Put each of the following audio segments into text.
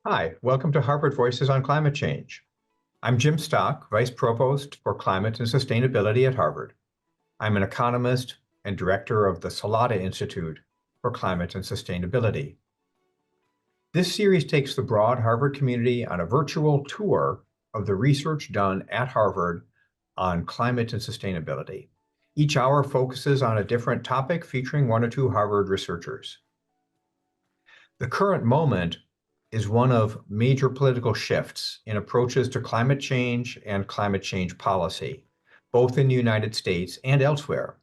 Hi, welcome to Harvard Voices on Climate Change. I'm Jim Stock, Vice Provost for Climate and Sustainability at Harvard. I'm an economist and director of the Salata Institute for Climate and Sustainability. This series takes the broad Harvard community on a virtual tour of the research done at Harvard on climate and sustainability. Each hour focuses on a different topic featuring one or two Harvard researchers. The current moment is one of major political shifts in approaches to climate change and climate change policy, both in the United States and elsewhere.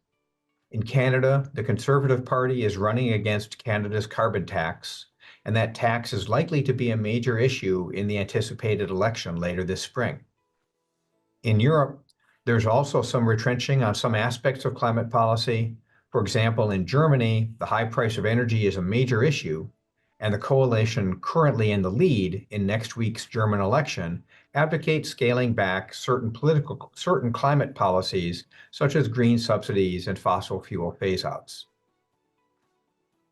In Canada, the Conservative Party is running against Canada's carbon tax, and that tax is likely to be a major issue in the anticipated election later this spring. In Europe, there's also some retrenching on some aspects of climate policy. For example, in Germany, the high price of energy is a major issue, and the coalition currently in the lead in next week's German election advocates scaling back certain climate policies, such as green subsidies and fossil fuel phase-outs.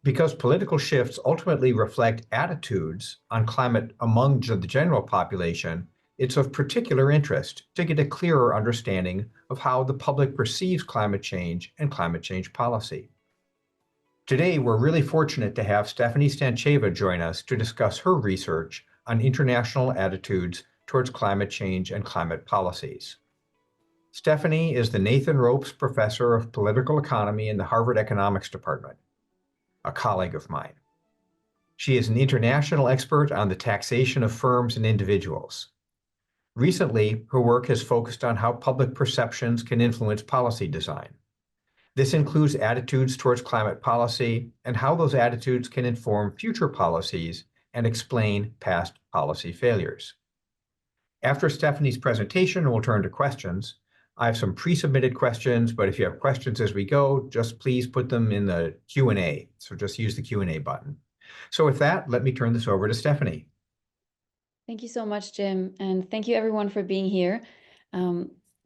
Because political shifts ultimately reflect attitudes on climate among the general population, it's of particular interest to get a clearer understanding of how the public perceives climate change and climate change policy. Today, we're really fortunate to have Stefanie Stantcheva join us to discuss her research on international attitudes towards climate change and climate policies. Stefanie is the Nathan Ropes Professor of Political Economy in the Harvard Economics Department, a colleague of mine. She is an international expert on the taxation of firms and individuals. Recently, her work has focused on how public perceptions can influence policy design. This includes attitudes towards climate policy and how those attitudes can inform future policies and explain past policy failures. After Stefanie's presentation, we'll turn to questions. I have some pre-submitted questions, but if you have questions as we go, just please put them in the Q&A. So just use the Q&A button. So with that, let me turn this over to Stefanie. Thank you so much, Jim, and thank you everyone for being here.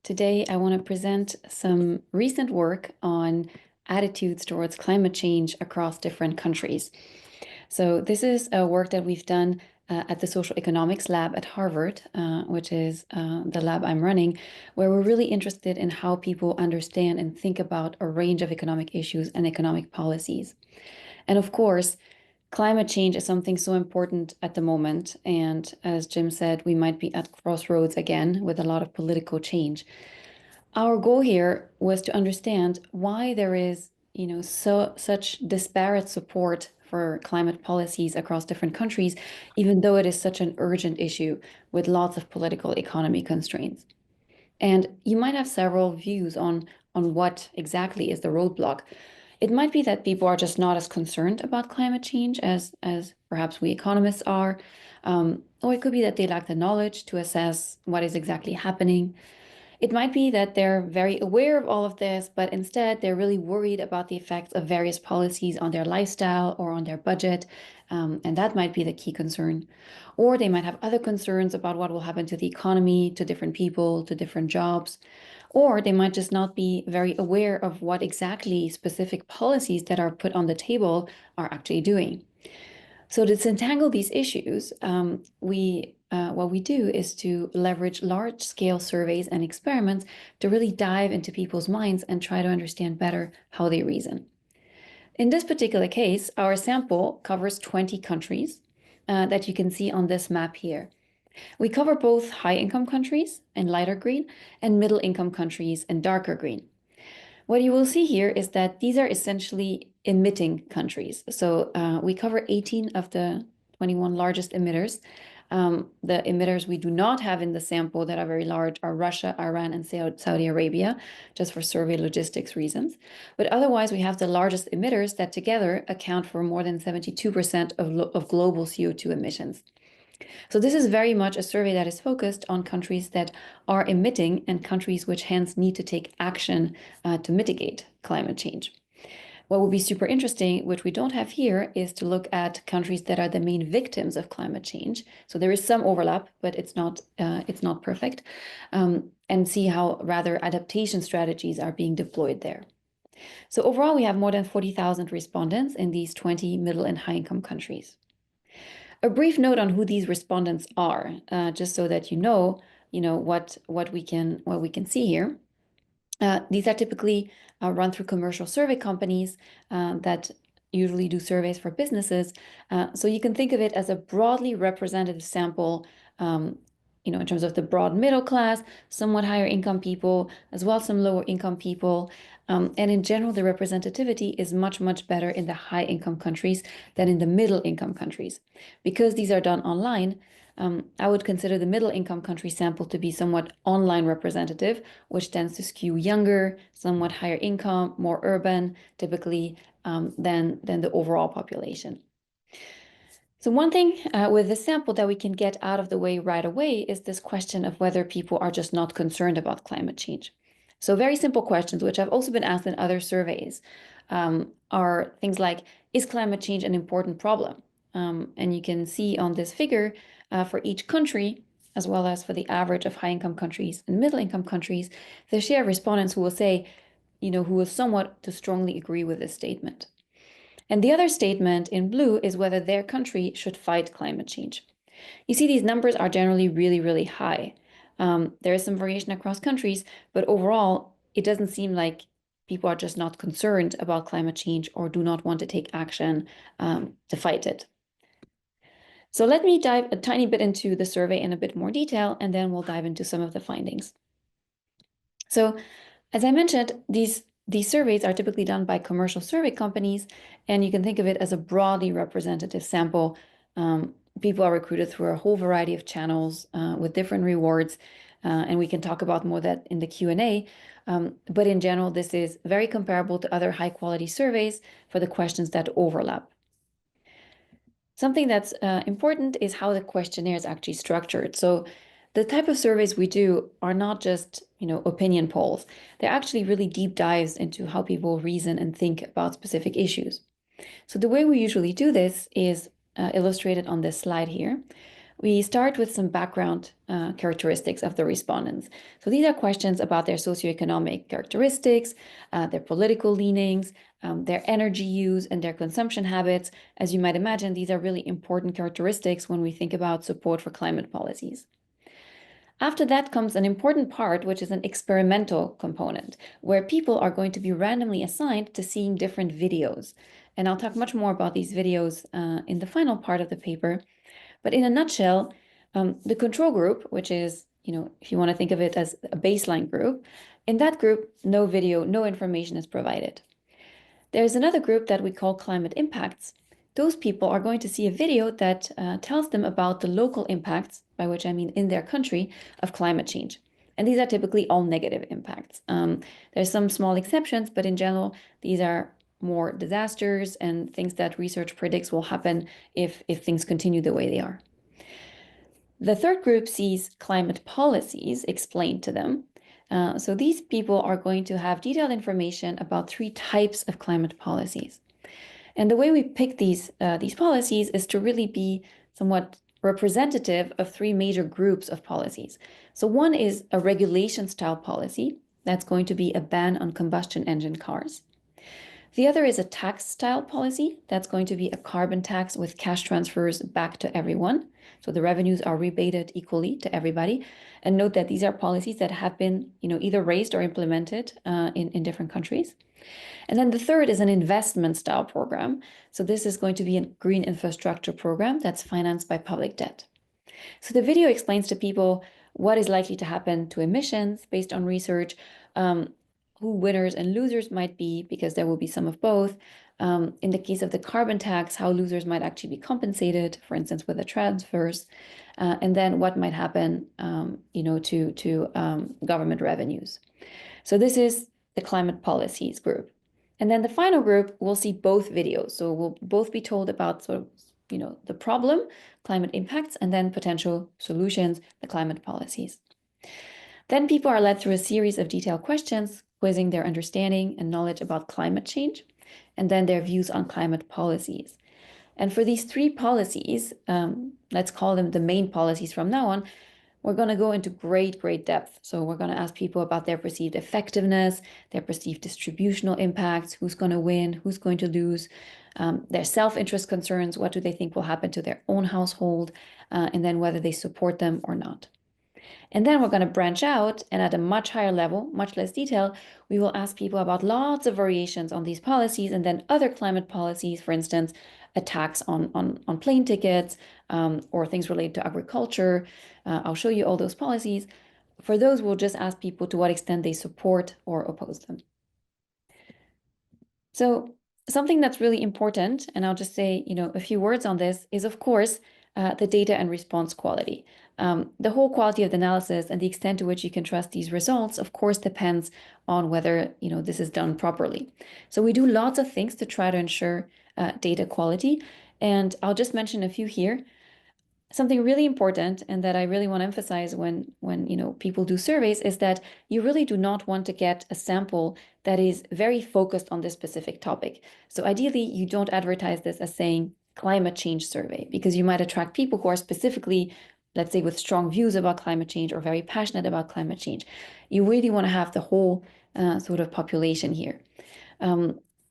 Today, I want to present some recent work on attitudes towards climate change across different countries. So this is a work that we've done at the Socioeconomics lab at Harvard, which is the lab I'm running, where we're really interested in how people understand and think about a range of economic issues and economic policies. And of course, climate change is something so important at the moment. And as Jim said, we might be at crossroads again with a lot of political change. Our goal here was to understand why there is, such disparate support for climate policies across different countries, even though it is such an urgent issue with lots of political economy constraints. And you might have several views on what exactly is the roadblock. It might be that people are just not as concerned about climate change as perhaps we economists are, or it could be that they lack the knowledge to assess what is exactly happening. It might be that they're very aware of all of this, but instead they're really worried about the effects of various policies on their lifestyle or on their budget, and that might be the key concern. Or they might have other concerns about what will happen to the economy, to different people, to different jobs. Or they might just not be very aware of what exactly specific policies that are put on the table are actually doing. So to disentangle these issues, what we do is to leverage large-scale surveys and experiments to really dive into people's minds and try to understand better how they reason. In this particular case, our sample covers 20 countries that you can see on this map here. We cover both high-income countries in lighter green and middle-income countries in darker green. What you will see here is that these are essentially emitting countries. So we cover 18 of the 21 largest emitters. The emitters we do not have in the sample that are very large are Russia, Iran, and Saudi Arabia, just for survey logistics reasons. But otherwise, we have the largest emitters that together account for more than 72% of global CO2 emissions. So this is very much a survey that is focused on countries that are emitting and countries which hence need to take action to mitigate climate change. What would be super interesting, which we don't have here, is to look at countries that are the main victims of climate change. So there is some overlap, but it's not perfect, and see how rather adaptation strategies are being deployed there. So overall, we have more than 40,000 respondents in these 20 middle and high-income countries. A brief note on who these respondents are, just so that you know what we can see here. These are typically run through commercial survey companies that usually do surveys for businesses. So you can think of it as a broadly representative sample, in terms of the broad middle class, somewhat higher income people, as well as some lower income people. And in general, the representativity is much, much better in the high income countries than in the middle income countries. Because these are done online, I would consider the middle income country sample to be somewhat online representative, which tends to skew younger, somewhat higher income, more urban, typically, than the overall population. So one thing with the sample that we can get out of the way right away is this question of whether people are just not concerned about climate change. So very simple questions, which have also been asked in other surveys, are things like, is climate change an important problem? And you can see on this figure for each country, as well as for the average of high-income countries and middle-income countries, the share of respondents who will say, who will somewhat to strongly agree with this statement. And the other statement in blue is whether their country should fight climate change. You see, these numbers are generally really, really high. There is some variation across countries, but overall, it doesn't seem like people are just not concerned about climate change or do not want to take action to fight it. So let me dive a tiny bit into the survey in a bit more detail, and then we'll dive into some of the findings. So as I mentioned, these surveys are typically done by commercial survey companies, and you can think of it as a broadly representative sample. People are recruited through a whole variety of channels with different rewards, and we can talk about more of that in the Q&A. But in general, this is very comparable to other high-quality surveys for the questions that overlap. Something that's important is how the questionnaire is actually structured. So the type of surveys we do are not just, opinion polls. They're actually really deep dives into how people reason and think about specific issues. So the way we usually do this is illustrated on this slide here. We start with some background characteristics of the respondents. So these are questions about their socioeconomic characteristics, their political leanings, their energy use, and their consumption habits. As you might imagine, these are really important characteristics when we think about support for climate policies. After that comes an important part, which is an experimental component, where people are going to be randomly assigned to seeing different videos. And I'll talk much more about these videos in the final part of the paper. But in a nutshell, the control group, which is, if you want to think of it as a baseline group, in that group, no video, no information is provided. There's another group that we call climate impacts. Those people are going to see a video that tells them about the local impacts, by which I mean in their country, of climate change. And these are typically all negative impacts. There's some small exceptions, but in general, these are more disasters and things that research predicts will happen if things continue the way they are. The third group sees climate policies explained to them. So these people are going to have detailed information about 3 types of climate policies. And the way we pick these policies is to really be somewhat representative of 3 major groups of policies. So one is a regulation-style policy. That's going to be a ban on combustion engine cars. The other is a tax-style policy. That's going to be a carbon tax with cash transfers back to everyone. So the revenues are rebated equally to everybody. And note that these are policies that have been, either raised or implemented in different countries. And then the third is an investment style program. So this is going to be a green infrastructure program that's financed by public debt. So the video explains to people what is likely to happen to emissions based on research, who winners and losers might be, because there will be some of both. In the case of the carbon tax, how losers might actually be compensated, for instance, with the transfers, and then what might happen, to government revenues. So this is the climate policies group. And then the final group will see both videos. So we'll both be told about sort of, the problem, climate impacts, and then potential solutions, the climate policies. Then people are led through a series of detailed questions, quizzing their understanding and knowledge about climate change, and then their views on climate policies. And for these 3 policies, let's call them the main policies from now on, we're going to go into great depth. So we're going to ask people about their perceived effectiveness, their perceived distributional impacts, who's going to win, who's going to lose, their self-interest concerns, what do they think will happen to their own household, and then whether they support them or not. And then we're going to branch out, and at a much higher level, much less detail, we will ask people about lots of variations on these policies and then other climate policies, for instance, a tax on plane tickets, or things related to agriculture. I'll show you all those policies. For those, we'll just ask people to what extent they support or oppose them. So something that's really important, and I'll just say, a few words on this, is of course, the data and response quality. The whole quality of the analysis and the extent to which you can trust these results, of course, depends on whether, this is done properly. So we do lots of things to try to ensure data quality, and I'll just mention a few here. Something really important and that I really want to emphasize when people do surveys is that you really do not want to get a sample that is very focused on this specific topic. So ideally, you don't advertise this as saying climate change survey, because you might attract people who are specifically, let's say, with strong views about climate change or very passionate about climate change. You really want to have the whole sort of population here.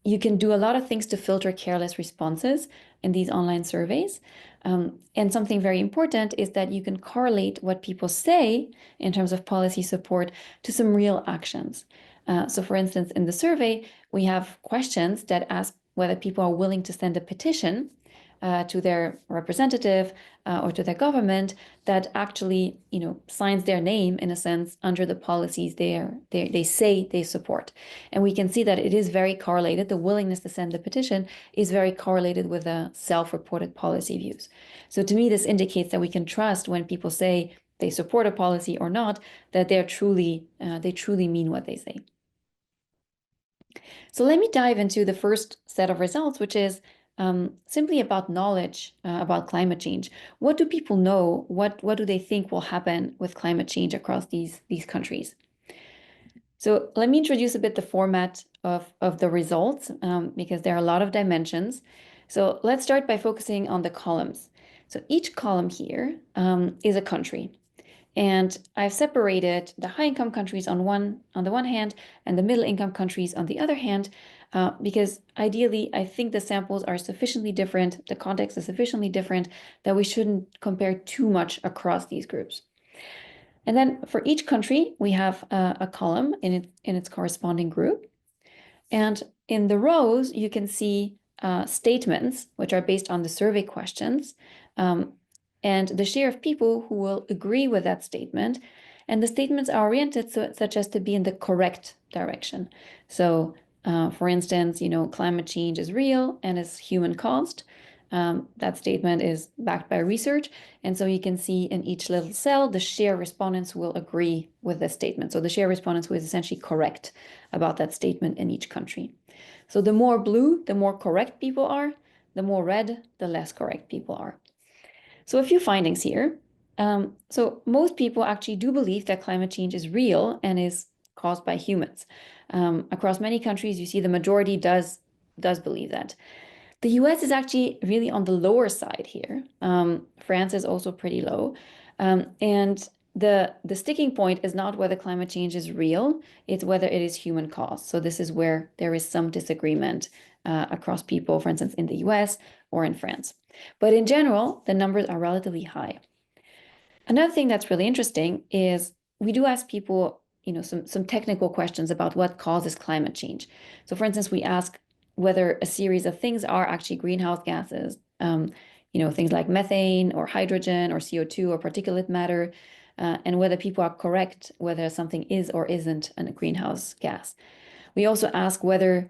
You can do a lot of things to filter careless responses in these online surveys. And something very important is that you can correlate what people say in terms of policy support to some real actions. So for instance, in the survey, we have questions that ask whether people are willing to send a petition to their representative or to their government that actually, signs their name, in a sense, under the policies they say they support. And we can see that it is very correlated. The willingness to send the petition is very correlated with the self-reported policy views. So to me, this indicates that we can trust when people say they support a policy or not, that they truly mean what they say. So let me dive into the first set of results, which is simply about knowledge about climate change. What do people know? What do they think will happen with climate change across these countries? So let me introduce a bit the format of the results, because there are a lot of dimensions. So let's start by focusing on the columns. So each column here is a country. And I've separated the high-income countries on the one hand and the middle-income countries on the other hand, because ideally, I think the samples are sufficiently different, the context is sufficiently different, that we shouldn't compare too much across these groups. And then for each country, we have a column in its corresponding group. And in the rows, you can see statements, which are based on the survey questions, and the share of people who will agree with that statement. And the statements are oriented such as to be in the correct direction. So, for instance, climate change is real and is human caused. That statement is backed by research. And so you can see in each little cell, the share respondents will agree with the statement. So the share respondents who is essentially correct about that statement in each country. So the more blue, the more correct people are. The more red, the less correct people are. So a few findings here. So most people actually do believe that climate change is real and is caused by humans. Across many countries, you see the majority does believe that. The US is actually really on the lower side here. France is also pretty low. And the sticking point is not whether climate change is real, it's whether it is human caused. So this is where there is some disagreement across people, for instance, in the US or in France. But in general, the numbers are relatively high. Another thing that's really interesting is we do ask people, some technical questions about what causes climate change. So for instance, we ask whether a series of things are actually greenhouse gases, things like methane or hydrogen or CO2 or particulate matter, and whether people are correct, whether something is or isn't a greenhouse gas. We also ask whether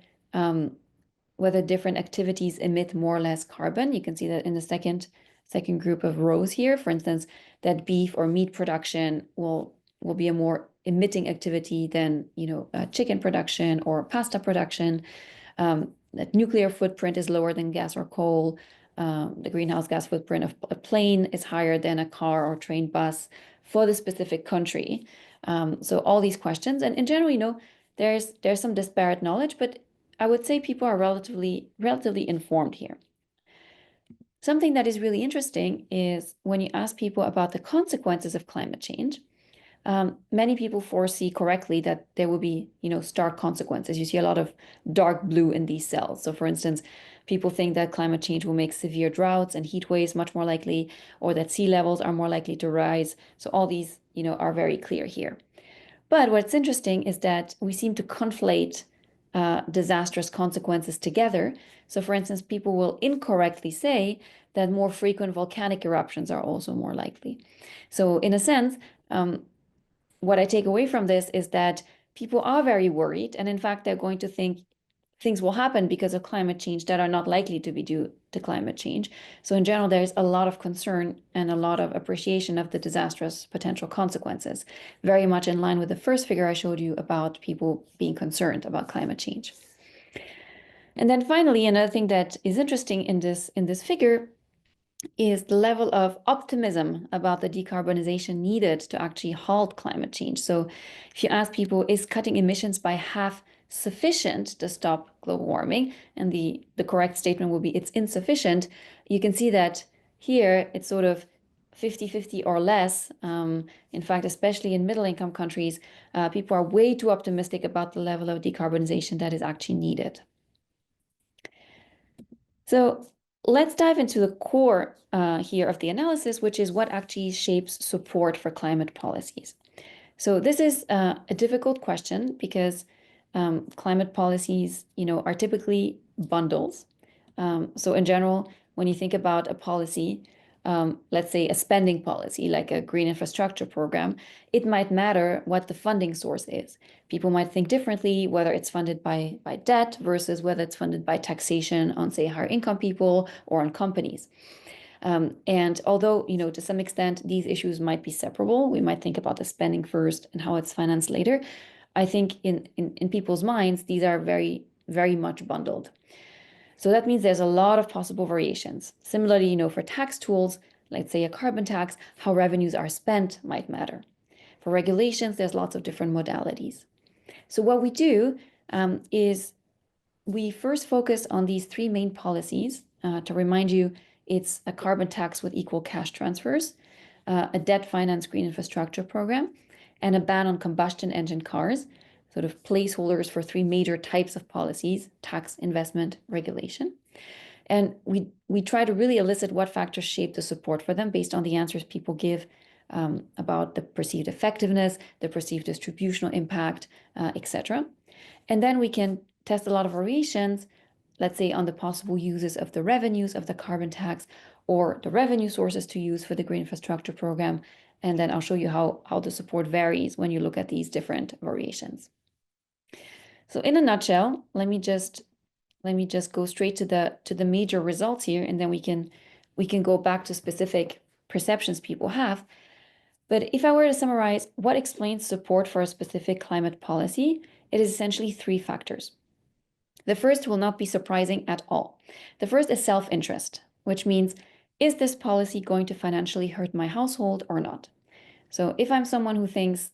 different activities emit more or less carbon. You can see that in the second group of rows here. For instance, that beef or meat production will be a more emitting activity than chicken production or pasta production. That nuclear footprint is lower than gas or coal. The greenhouse gas footprint of a plane is higher than a car or train bus for the specific country. So all these questions, and in general, there's some disparate knowledge, but I would say people are relatively informed here. Something that is really interesting is when you ask people about the consequences of climate change, many people foresee correctly that there will be, stark consequences. You see a lot of dark blue in these cells. So for instance, People think that climate change will make severe droughts and heat waves much more likely, or that sea levels are more likely to rise. So all these, are very clear here. But what's interesting is that we seem to conflate disastrous consequences together. So for instance, people will incorrectly say that more frequent volcanic eruptions are also more likely. So in a sense, what I take away from this is that people are very worried. And in fact, they're going to think things will happen because of climate change that are not likely to be due to climate change. So in general, there's a lot of concern and a lot of appreciation of the disastrous potential consequences, very much in line with the first figure I showed you about people being concerned about climate change. And then finally, another thing that is interesting in this figure is the level of optimism about the decarbonization needed to actually halt climate change. So if you ask people, is cutting emissions by half sufficient to stop global warming? And the correct statement will be it's insufficient. You can see that here it's sort of 50-50 or less. In fact, especially in middle-income countries, people are way too optimistic about the level of decarbonization that is actually needed. So let's dive into the core here of the analysis, which is what actually shapes support for climate policies. So this is a difficult question because climate policies, are typically bundles. So in general, when you think about a policy, let's say a spending policy, like a green infrastructure program, it might matter what the funding source is. People might think differently, whether it's funded by debt versus whether it's funded by taxation on, say, higher income people or on companies. And although, to some extent, these issues might be separable, we might think about the spending first and how it's financed later. I think in people's minds, these are very, very much bundled. So that means there's a lot of possible variations. Similarly, for tax tools, let's say a carbon tax, how revenues are spent might matter. For regulations, there's lots of different modalities. So what we do is we first focus on these three main policies. To remind you, it's a carbon tax with equal cash transfers, a debt-financed green infrastructure program, and a ban on combustion engine cars, sort of placeholders for three major types of policies: tax, investment, regulation. And we try to really elicit what factors shape the support for them based on the answers people give about the perceived effectiveness, the perceived distributional impact, etc. And then we can test a lot of variations, let's say on the possible uses of the revenues of the carbon tax or the revenue sources to use for the green infrastructure program. And then I'll show you how the support varies when you look at these different variations. So in a nutshell, let me just go straight to the major results here, and then we can go back to specific perceptions people have. But if I were to summarize what explains support for a specific climate policy, it is essentially three factors. The first will not be surprising at all. The first is self-interest, which means, is this policy going to financially hurt my household or not? So if I'm someone who thinks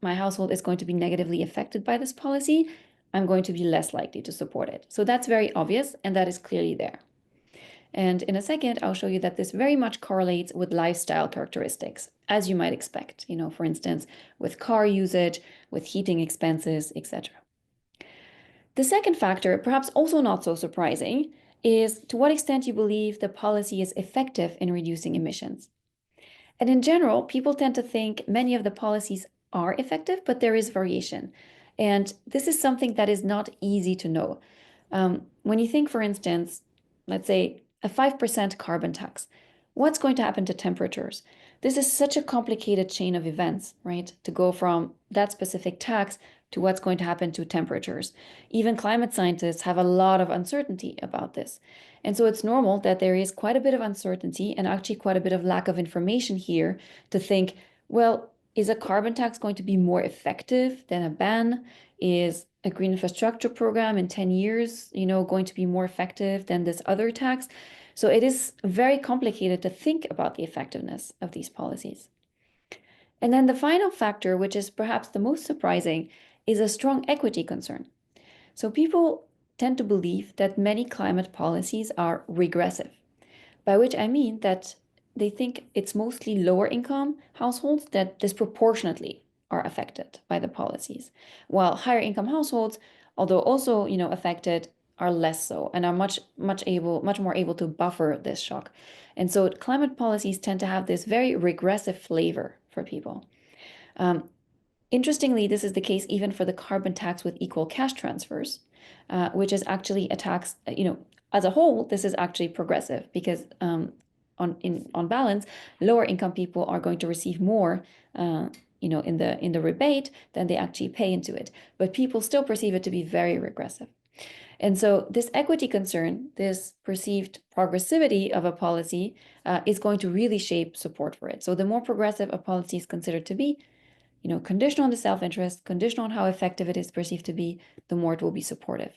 my household is going to be negatively affected by this policy, I'm going to be less likely to support it. So that's very obvious, and that is clearly there. And in a second, I'll show you that this very much correlates with lifestyle characteristics, as you might expect, for instance, with car usage, with heating expenses, etc. The second factor, perhaps also not so surprising, is to what extent you believe the policy is effective in reducing emissions. And in general, people tend to think many of the policies are effective, but there is variation. And this is something that is not easy to know. When you think, for instance, let's say a 5% carbon tax, what's going to happen to temperatures? This is such a complicated chain of events, right? To go from that specific tax to what's going to happen to temperatures. Even climate scientists have a lot of uncertainty about this. And so it's normal that there is quite a bit of uncertainty and actually quite a bit of lack of information here to think, well, is a carbon tax going to be more effective than a ban? Is a green infrastructure program in 10 years, going to be more effective than this other tax? So it is very complicated to think about the effectiveness of these policies. And then the final factor, which is perhaps the most surprising, is a strong equity concern. So people tend to believe that many climate policies are regressive, by which I mean that they think it's mostly lower income households that disproportionately are affected by the policies, while higher income households, although also affected, are less so and are much more able to buffer this shock. And so climate policies tend to have this very regressive flavor for people. Interestingly, this is the case even for the carbon tax with equal cash transfers, which is actually a tax, as a whole, this is actually progressive because on balance, lower income people are going to receive more, in the rebate than they actually pay into it. But people still perceive it to be very regressive. And so this equity concern, this perceived progressivity of a policy, is going to really shape support for it. So the more progressive a policy is considered to be, conditional on the self-interest, conditional on how effective it is perceived to be, the more it will be supportive.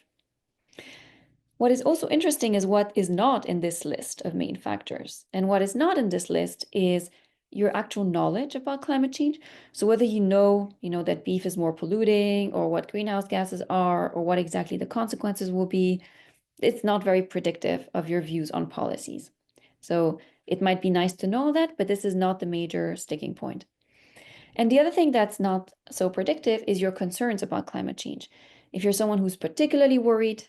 What is also interesting is what is not in this list of main factors. And what is not in this list is your actual knowledge about climate change. So whether you know that beef is more polluting, or what greenhouse gases are, or what exactly the consequences will be, it's not very predictive of your views on policies. So it might be nice to know that, but this is not the major sticking point. And the other thing that's not so predictive is your concerns about climate change. If you're someone who's particularly worried,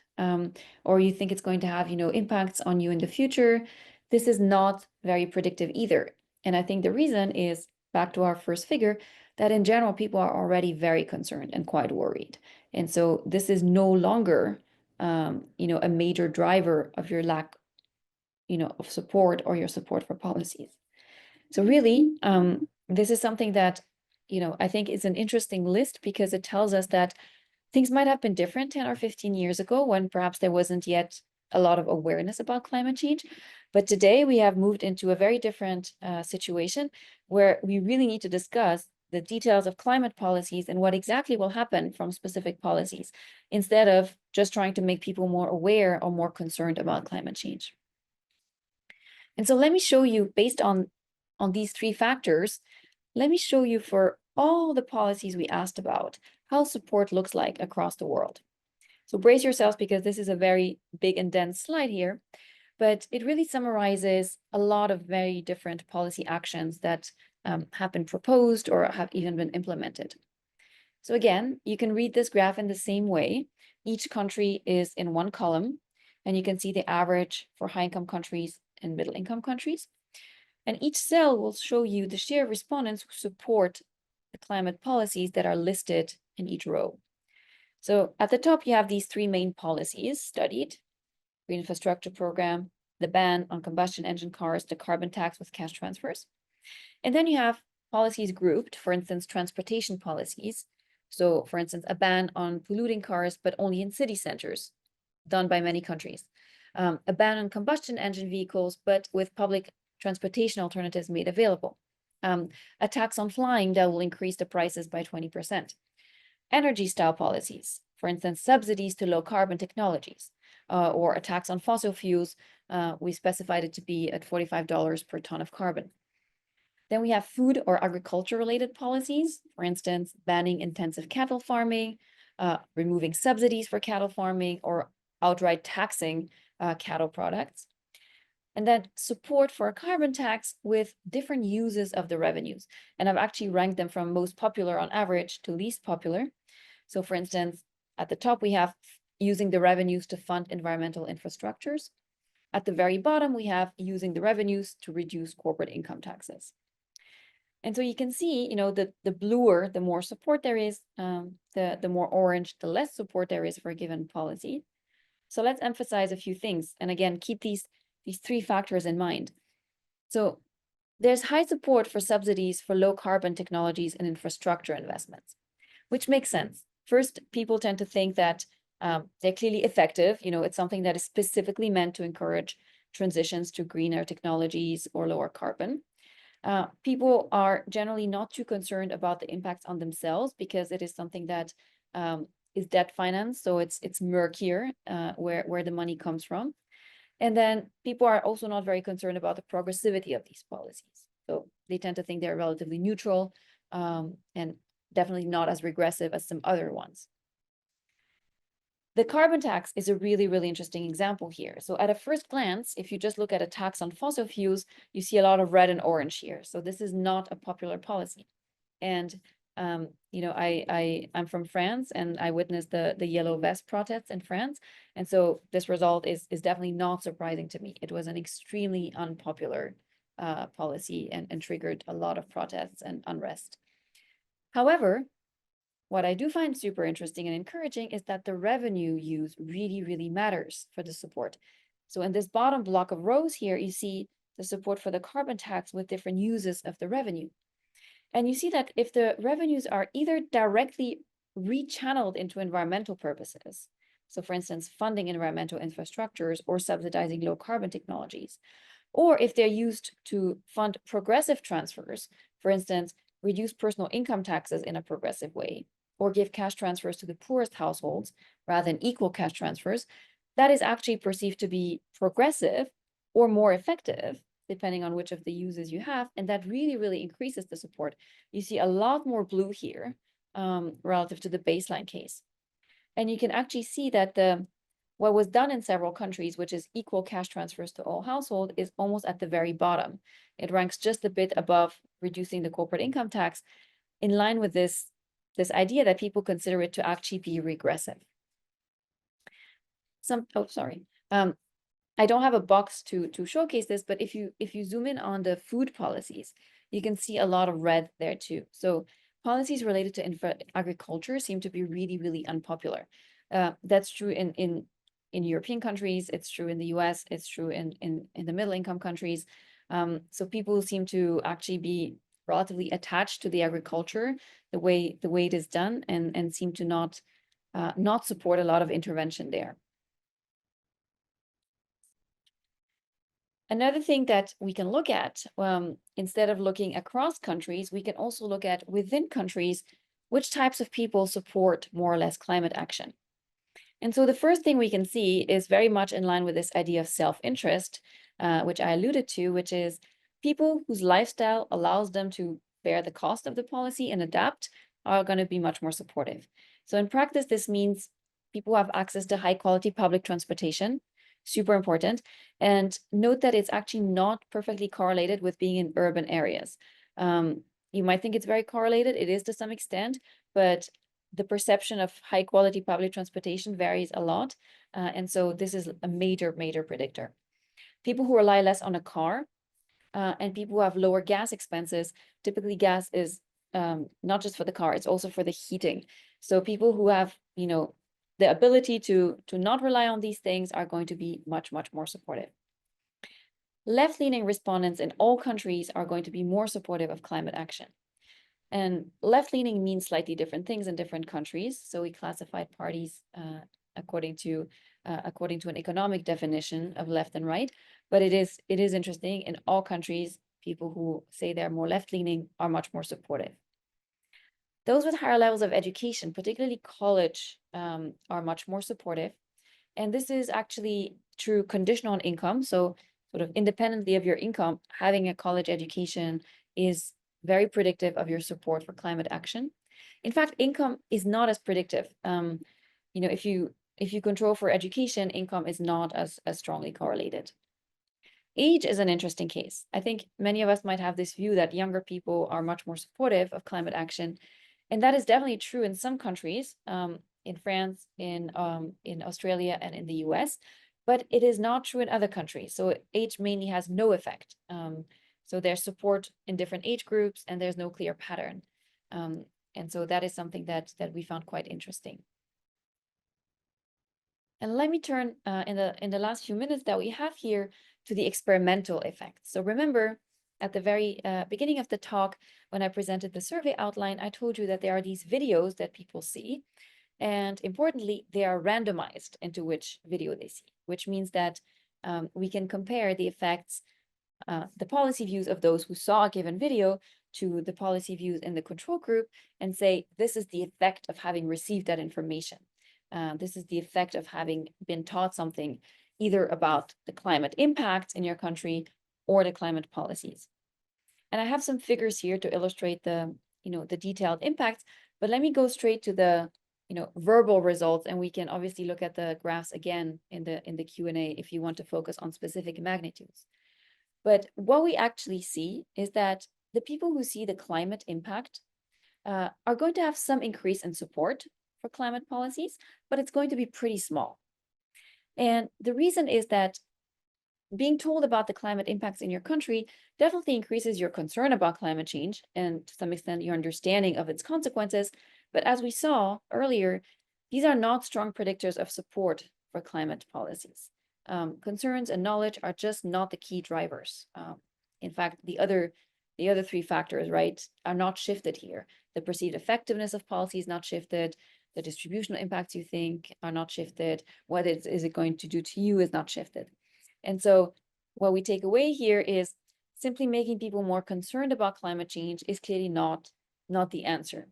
or you think it's going to have, impacts on you in the future, this is not very predictive either. And I think the reason is, back to our first figure, that in general, people are already very concerned and quite worried. And so this is no longer, a major driver of your lack, of support or your support for policies. So really, this is something that, I think is an interesting list because it tells us that things might have been different 10 or 15 years ago when perhaps there wasn't yet a lot of awareness about climate change. But today we have moved into a very different situation where we really need to discuss the details of climate policies and what exactly will happen from specific policies, instead of just trying to make people more aware or more concerned about climate change. And so let me show you, based on these three factors, let me show you for all the policies we asked about, how support looks like across the world. So brace yourselves, because this is a very big and dense slide here, but it really summarizes a lot of very different policy actions that have been proposed or have even been implemented. So again, you can read this graph in the same way. Each country is in one column, and you can see the average for high-income countries and middle-income countries. And each cell will show you the share of respondents who support the climate policies that are listed in each row. So at the top, you have these three main policies studied: green infrastructure program, the ban on combustion engine cars, the carbon tax with cash transfers. And then you have policies grouped, for instance, transportation policies. So for instance, a ban on polluting cars, but only in city centers, done by many countries. A ban on combustion engine vehicles, but with public transportation alternatives made available. A tax on flying that will increase the prices by 20%. Energy style policies, for instance, subsidies to low carbon technologies, or a tax on fossil fuels. We specified it to be at $45 per ton of carbon. Then we have food or agriculture related policies, for instance, banning intensive cattle farming, removing subsidies for cattle farming, or outright taxing cattle products. And then support for a carbon tax with different uses of the revenues. And I've actually ranked them from most popular on average to least popular. So for instance, at the top, we have using the revenues to fund environmental infrastructures. At the very bottom, we have using the revenues to reduce corporate income taxes. And so you can see, the bluer, the more support there is, the more orange, the less support there is for a given policy. So let's emphasize a few things. And again, keep these three factors in mind. So there's high support for subsidies for low carbon technologies and infrastructure investments, which makes sense. First, people tend to think that they're clearly effective. It's something that is specifically meant to encourage transitions to greener technologies or lower carbon. People are generally not too concerned about the impacts on themselves, because it is something that is debt financed, so it's murkier where the money comes from. And then people are also not very concerned about the progressivity of these policies. So they tend to think they're relatively neutral, and definitely not as regressive as some other ones. The carbon tax is a really, really interesting example here. So at a first glance, if you just look at a tax on fossil fuels, you see a lot of red and orange here. So this is not a popular policy. And I'm from France, and I witnessed the yellow vest protests in France. And so this result is definitely not surprising to me. It was an extremely unpopular policy and triggered a lot of protests and unrest. However, what I do find super interesting and encouraging is that the revenue use really, really matters for the support. So in this bottom block of rows here, you see the support for the carbon tax with different uses of the revenue. And you see that if the revenues are either directly rechanneled into environmental purposes, so for instance, funding environmental infrastructures or subsidizing low carbon technologies, or if they're used to fund progressive transfers, for instance, reduce personal income taxes in a progressive way, or give cash transfers to the poorest households rather than equal cash transfers, that is actually perceived to be progressive or more effective, depending on which of the uses you have. And that really, really increases the support. You see a lot more blue here relative to the baseline case. And you can actually see that what was done in several countries, which is equal cash transfers to all households, is almost at the very bottom. It ranks just a bit above reducing the corporate income tax, in line with this idea that people consider it to actually be regressive. I don't have a box to showcase this, but if you zoom in on the food policies, you can see a lot of red there too. So policies related to agriculture seem to be really, really unpopular. That's true in European countries, it's true in the US, it's true in the middle income countries. So people seem to actually be relatively attached to the agriculture, the way it is done, and seem to not support a lot of intervention there. Another thing that we can look at, instead of looking across countries, we can also look at within countries, which types of people support more or less climate action. And so the first thing we can see is very much in line with this idea of self-interest, which I alluded to, which is people whose lifestyle allows them to bear the cost of the policy and adapt are going to be much more supportive. So in practice, this means people who have access to high quality public transportation, super important. And note that it's actually not perfectly correlated with being in urban areas. You might think it's very correlated. It is to some extent, but the perception of high quality public transportation varies a lot. And so this is a major, major predictor. People who rely less on a car and people who have lower gas expenses, typically gas is not just for the car, it's also for the heating. So people who have, the ability to not rely on these things are going to be much, much more supportive. Left-leaning respondents in all countries are going to be more supportive of climate action. And left-leaning means slightly different things in different countries. So we classified parties according to an economic definition of left and right. But it is interesting, in all countries, people who say they're more left-leaning are much more supportive. Those with higher levels of education, particularly college, are much more supportive. And this is actually true conditional on income. So sort of independently of your income, having a college education is very predictive of your support for climate action. In fact, income is not as predictive. If you control for education, income is not as strongly correlated. Age is an interesting case. I think many of us might have this view that younger people are much more supportive of climate action. And that is definitely true in some countries, in France, in Australia, and in the US, but it is not true in other countries. So age mainly has no effect. So there's support in different age groups and there's no clear pattern. And so that is something that we found quite interesting. And let me turn in the last few minutes that we have here to the experimental effects. So remember, at the very beginning of the talk, when I presented the survey outline, I told you that there are these videos that people see. And importantly, they are randomized into which video they see, which means that we can compare the effects, the policy views of those who saw a given video to the policy views in the control group and say, this is the effect of having received that information. This is the effect of having been taught something either about the climate impacts in your country or the climate policies. And I have some figures here to illustrate the detailed impacts, but let me go straight to the verbal results, and we can obviously look at the graphs again in the Q&A if you want to focus on specific magnitudes. But what we actually see is that the people who see the climate impact are going to have some increase in support for climate policies, but it's going to be pretty small. And the reason is that being told about the climate impacts in your country definitely increases your concern about climate change and to some extent your understanding of its consequences. But as we saw earlier, these are not strong predictors of support for climate policies. Concerns and knowledge are just not the key drivers. In fact, the other three factors, right, are not shifted here. The perceived effectiveness of policy is not shifted. The distributional impacts you think are not shifted. What is it going to do to you is not shifted. And so what we take away here is simply making people more concerned about climate change is clearly not the answer.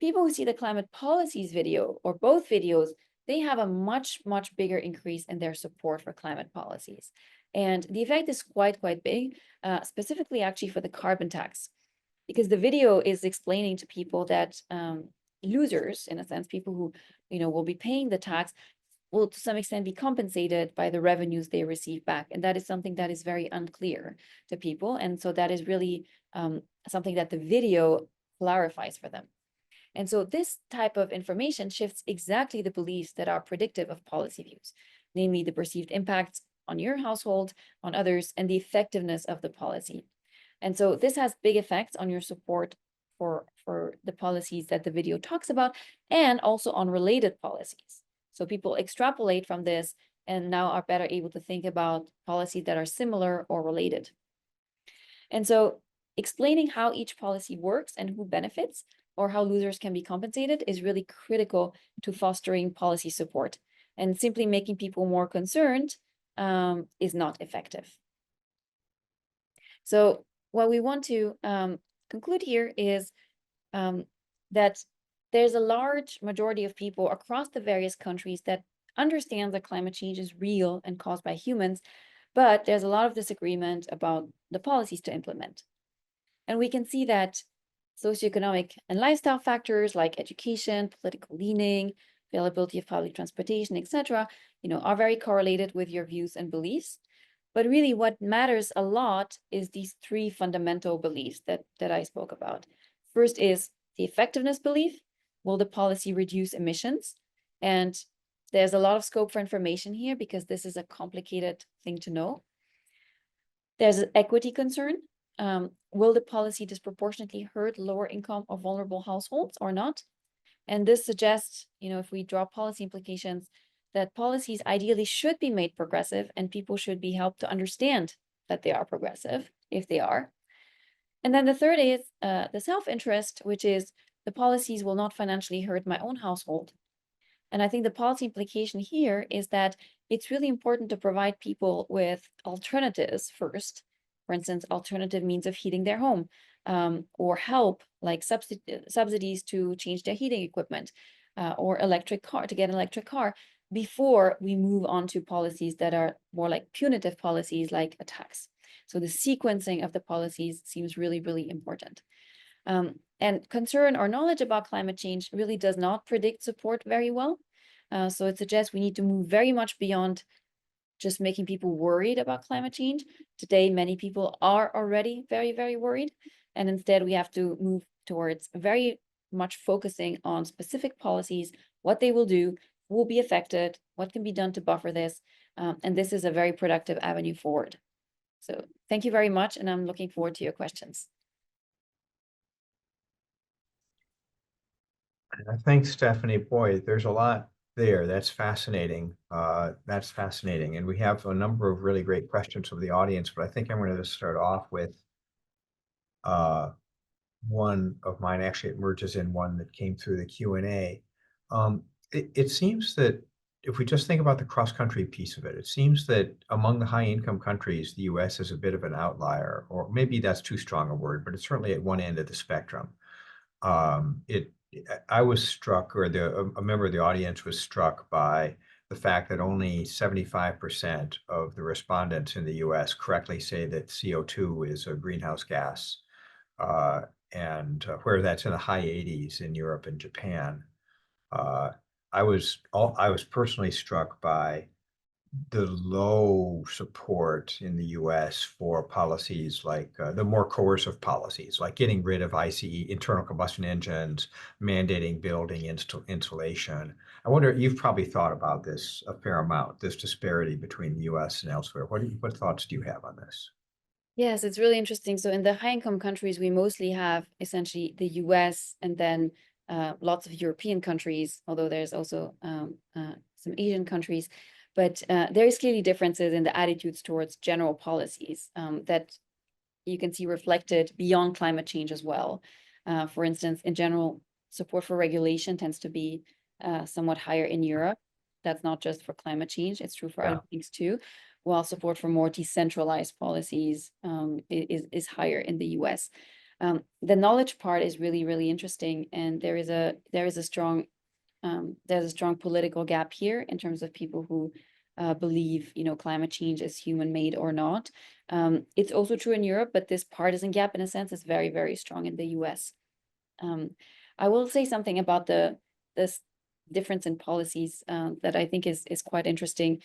People who see the climate policies video or both videos, they have a much, much bigger increase in their support for climate policies. And the effect is quite big, specifically actually for the carbon tax, because the video is explaining to people that losers, in a sense, people who will be paying the tax, will to some extent be compensated by the revenues they receive back. And that is something that is very unclear to people. And so that is really something that the video clarifies for them. And so this type of information shifts exactly the beliefs that are predictive of policy views, namely the perceived impacts on your household, on others, and the effectiveness of the policy. And so this has big effects on your support for the policies that the video talks about, and also on related policies. So people extrapolate from this and now are better able to think about policies that are similar or related. And so explaining how each policy works and who benefits or how losers can be compensated is really critical to fostering policy support. And simply making people more concerned is not effective. So what we want to conclude here is that there's a large majority of people across the various countries that understand that climate change is real and caused by humans, but there's a lot of disagreement about the policies to implement. And we can see that socioeconomic and lifestyle factors like education, political leaning, availability of public transportation, etc., are very correlated with your views and beliefs. But really what matters a lot is these three fundamental beliefs that I spoke about. First is the effectiveness belief. Will the policy reduce emissions? And there's a lot of scope for information here because this is a complicated thing to know. There's an equity concern. Will the policy disproportionately hurt lower income or vulnerable households or not? And this suggests, if we draw policy implications, that policies ideally should be made progressive and people should be helped to understand that they are progressive, if they are. And then the third is the self-interest, which is the policies will not financially hurt my own household. And I think the policy implication here is that it's really important to provide people with alternatives first. For instance, alternative means of heating their home, or help like subsidies to change their heating equipment, or to get an electric car, before we move on to policies that are more like punitive policies like a tax. So the sequencing of the policies seems really, really important. And concern or knowledge about climate change really does not predict support very well. So it suggests we need to move very much beyond just making people worried about climate change. Today, many people are already very, very worried. And instead, we have to move towards very much focusing on specific policies, what they will do, who will be affected, what can be done to buffer this. And this is a very productive avenue forward. So thank you very much. And I'm looking forward to your questions. Thanks, Stefanie. Boy, there's a lot there. That's fascinating. And we have a number of really great questions from the audience, but I think I'm going to start off with one of mine. Actually, it merges in one that came through the Q&A. It seems that if we just think about the cross-country piece of it, it seems that among the high-income countries, the US is a bit of an outlier, or maybe that's too strong a word, but it's certainly at one end of the spectrum. I was struck, or a member of the audience was struck by the fact that only 75% of the respondents in the US correctly say that CO2 is a greenhouse gas, and where that's in the high 80s in Europe and Japan. I was personally struck by the low support in the US for policies like the more coercive policies, like getting rid of ICE, internal combustion engines, mandating building insulation. I wonder, you've probably thought about this a fair amount, this disparity between the US and elsewhere. What thoughts do you have on this? Yes, it's really interesting. So in the high income countries, we mostly have essentially the US and then lots of European countries, although there's also some Asian countries. But there is clearly differences in the attitudes towards general policies that you can see reflected beyond climate change as well. For instance, in general, support for regulation tends to be somewhat higher in Europe. That's not just for climate change, it's true for Yeah. other things too. While support for more decentralized policies is higher in the US. The knowledge part is really, really interesting. And there's a strong political gap here in terms of people who believe, climate change is human made or not. It's also true in Europe, but this partisan gap, in a sense, is very, very strong in the US. I will say something about this difference in policies that I think is quite interesting,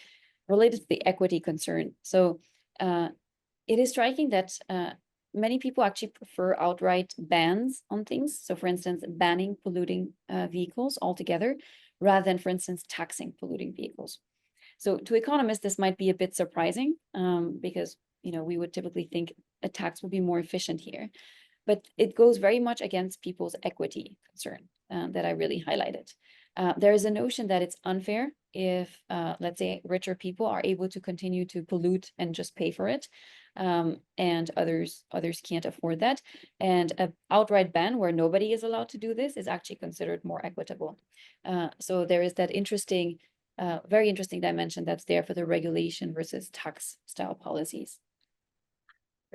related to the equity concern. So it is striking that many people actually prefer outright bans on things. So for instance, banning polluting vehicles altogether, rather than, for instance, taxing polluting vehicles. So to economists, this might be a bit surprising because we would typically think a tax would be more efficient here. But it goes very much against people's equity concern that I really highlighted. There is a notion that it's unfair if, let's say, richer people are able to continue to pollute and just pay for it, and others can't afford that. And an outright ban where nobody is allowed to do this is actually considered more equitable. So there is that very interesting dimension that's there for the regulation versus tax style policies.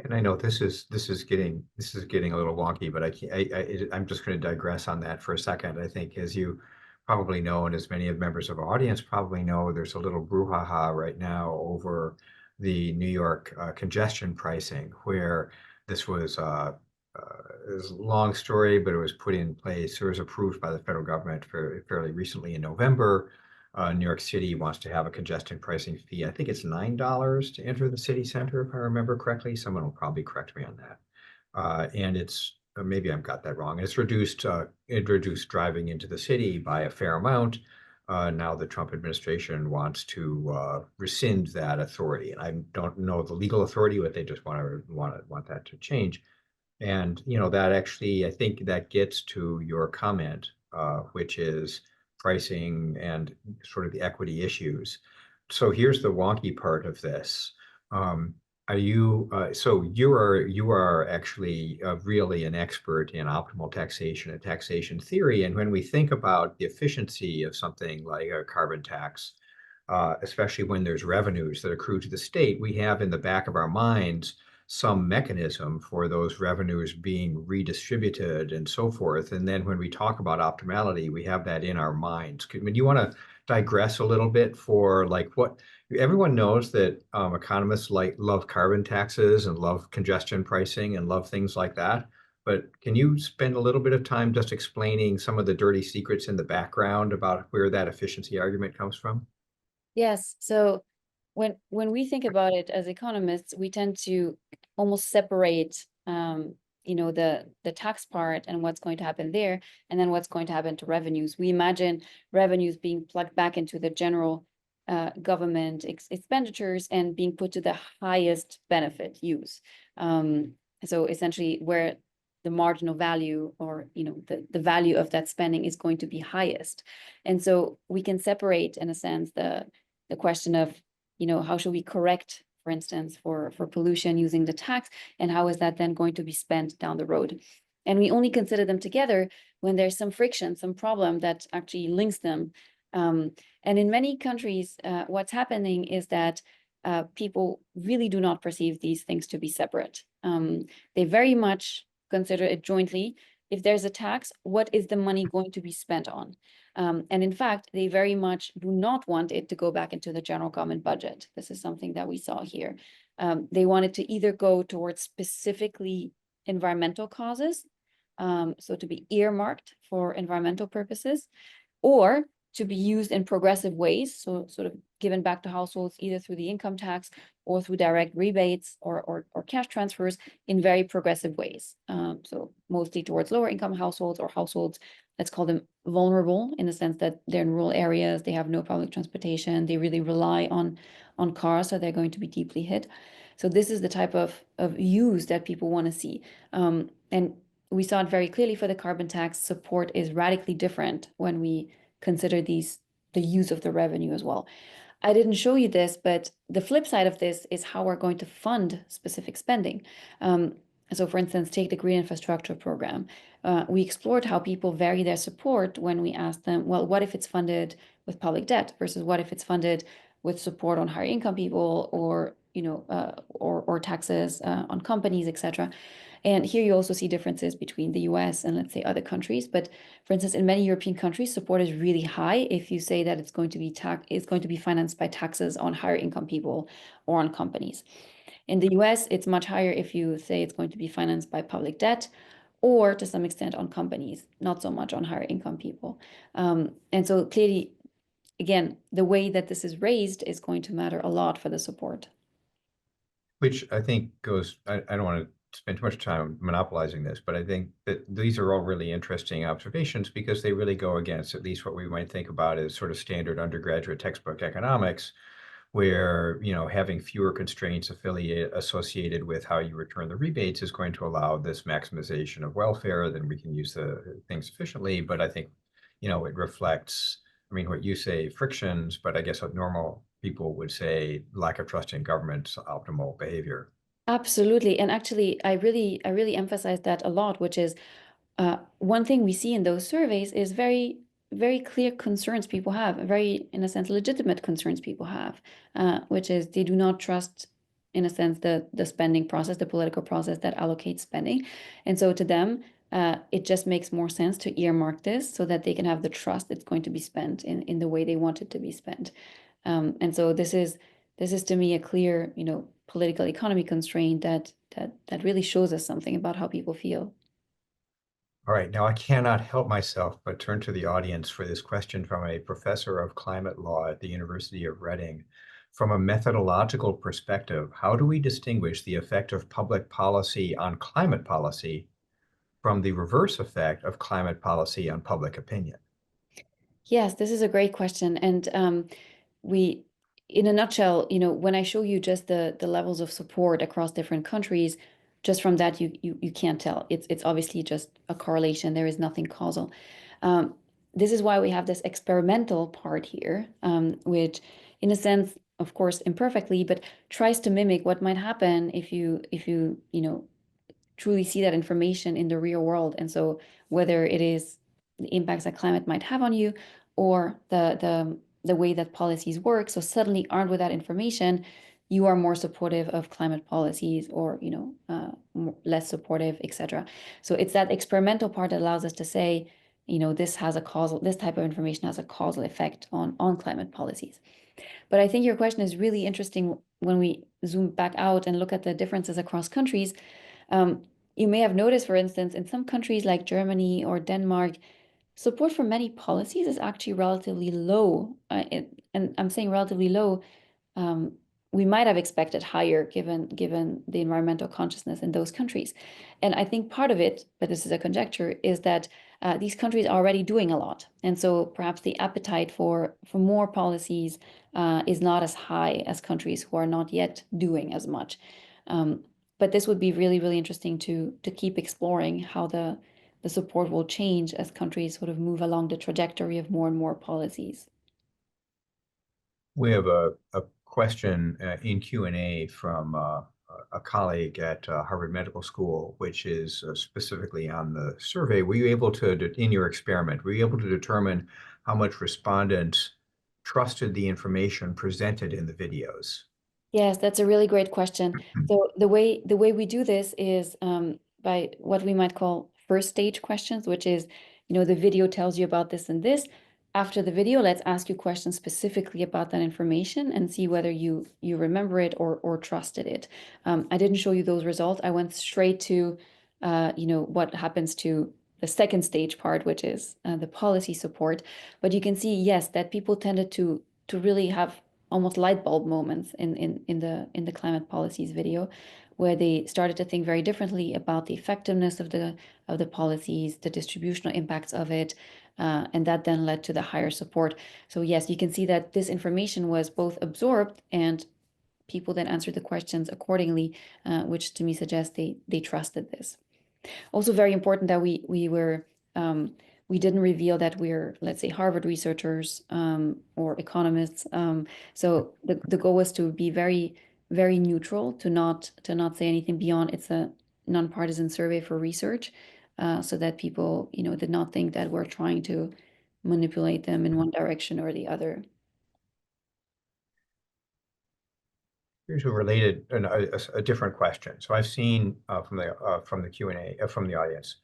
And I know this is getting a little wonky, but I'm just going to digress on that for a second. I think, as you probably know, and as many of members of our audience probably know, there's a little brouhaha right now over the New York congestion pricing, where this was it was a long story, but it was put in place. It was approved by the federal government fairly recently in November. New York City wants to have a congestion pricing fee. I think it's $9 to enter the city center, if I remember correctly. Someone will probably correct me on that. And it's maybe I've got that wrong. It's reduced driving into the city by a fair amount. Now the Trump administration wants to rescind that authority, and I don't know the legal authority, but they just want that to change. And that actually, I think that gets to your comment, which is pricing and sort of the equity issues. So here's the wonky part of this. So you are actually really an expert in optimal taxation and taxation theory. And when we think about the efficiency of something like a carbon tax, especially when there's revenues that accrue to the state, we have in the back of our minds some mechanism for those revenues being redistributed and so forth. And then when we talk about optimality, we have that in our minds. Do you want to digress a little bit for what everyone knows that economists love carbon taxes and love congestion pricing and love things like that. But can you spend a little bit of time just explaining some of the dirty secrets in the background about where that efficiency argument comes from? Yes. So when we think about it as economists, we tend to almost separate, the tax part and what's going to happen there, and then what's going to happen to revenues. We imagine revenues being plugged back into the general government expenditures and being put to the highest benefit use. So essentially, where the marginal value, or the value of that spending is going to be highest. And so we can separate, in a sense, the question of how should we correct, for instance, for pollution using the tax, and how is that then going to be spent down the road. And we only consider them together when there's some friction, some problem that actually links them. And in many countries, what's happening is that people really do not perceive these things to be separate. They very much consider it jointly. If there's a tax, what is the money going to be spent on? And in fact, they very much do not want it to go back into the general government budget. This is something that we saw here. They want it to either go towards specifically environmental causes, so to be earmarked for environmental purposes, or to be used in progressive ways, so sort of given back to households either through the income tax or through direct rebates or cash transfers in very progressive ways. So mostly towards lower income households or households, let's call them vulnerable, in the sense that they're in rural areas, they have no public transportation, they really rely on cars, so they're going to be deeply hit. So this is the type of use that people want to see. And we saw it very clearly for the carbon tax. Support is radically different when we consider the use of the revenue as well. I didn't show you this, but the flip side of this is how we're going to fund specific spending. So for instance, take the Green Infrastructure Program. We explored how people vary their support when we asked them, well, what if it's funded with public debt versus what if it's funded with support on higher income people or, or taxes on companies, etc. And here you also see differences between the US and, let's say, other countries. But for instance, in many European countries, support is really high if you say that it's going to be financed by taxes on higher income people or on companies. In the US, it's much higher if you say it's going to be financed by public debt or to some extent on companies, not so much on higher income people. And so clearly, again, the way that this is raised is going to matter a lot for the support. Which I think goes, I don't want to spend too much time monopolizing this, but I think that these are all really interesting observations because they really go against at least what we might think about as sort of standard undergraduate textbook economics, where, having fewer constraints associated with how you return the rebates is going to allow this maximization of welfare, then we can use the things efficiently. But I think, it reflects, what you say, frictions, but I guess what normal people would say, lack of trust in government's optimal behavior. Absolutely. And actually, I really emphasize that a lot, which is one thing we see in those surveys is very, very clear concerns people have, very, in a sense, legitimate concerns people have, which is they do not trust, in a sense, the spending process, the political process that allocates spending. And so to them, it just makes more sense to earmark this so that they can have the trust it's going to be spent in the way they want it to be spent. And so this is to me a clear, political economy constraint that really shows us something about how people feel. All right, now I cannot help myself but turn to the audience for this question from a professor of climate law at the University of Reading. From a methodological perspective, how do we distinguish the effect of public policy on climate policy from the reverse effect of climate policy on public opinion? Yes, this is a great question. And we, in a nutshell, when I show you just the levels of support across different countries, just from that, you can't tell. It's obviously just a correlation. There is nothing causal. Um, this is why we have this experimental part here, which, in a sense, of course, imperfectly, but tries to mimic what might happen if you truly see that information in the real world. And so whether it is the impacts that climate might have on you or the way that policies work, so suddenly armed with that information, you are more supportive of climate policies or less supportive, etc. So it's that experimental part that allows us to say, this type of information has a causal effect on climate policies. But I think your question is really interesting when we zoom back out and look at the differences across countries. You may have noticed, for instance, in some countries like Germany or Denmark, support for many policies is actually relatively low. And I'm saying relatively low. We might have expected higher given the environmental consciousness in those countries. And I think part of it, but this is a conjecture, is that these countries are already doing a lot. And so perhaps the appetite for more policies is not as high as countries who are not yet doing as much. But this would be really, really interesting to keep exploring how the support will change as countries sort of move along the trajectory of more and more policies. We have a question in Q&A from a colleague at Harvard Medical School, which is specifically on the survey. Were you able to, in your experiment, were you able to determine how much respondents trusted the information presented in the videos? Yes, that's a really great question. So the way we do this is by what we might call first stage questions, which is, the video tells you about this and this. After the video, let's ask you questions specifically about that information and see whether you remember it or trusted it. I didn't show you those results. I went straight to, what happens to the second stage part, which is the policy support. But you can see, yes, that people tended to really have almost light bulb moments in the climate policies video, where they started to think very differently about the effectiveness of the policies, the distributional impacts of it, and that then led to the higher support. So yes, you can see that this information was both absorbed and people then answered the questions accordingly, which to me suggests they trusted this. Also very important that we didn't reveal that we're, let's say, Harvard researchers or economists. So the goal was to be very, very neutral, to not say anything beyond it's a nonpartisan survey for research, so that people, did not think that we're trying to manipulate them in one direction or the other. Here's a related, a different question. So I've seen from the Q&A from the audience,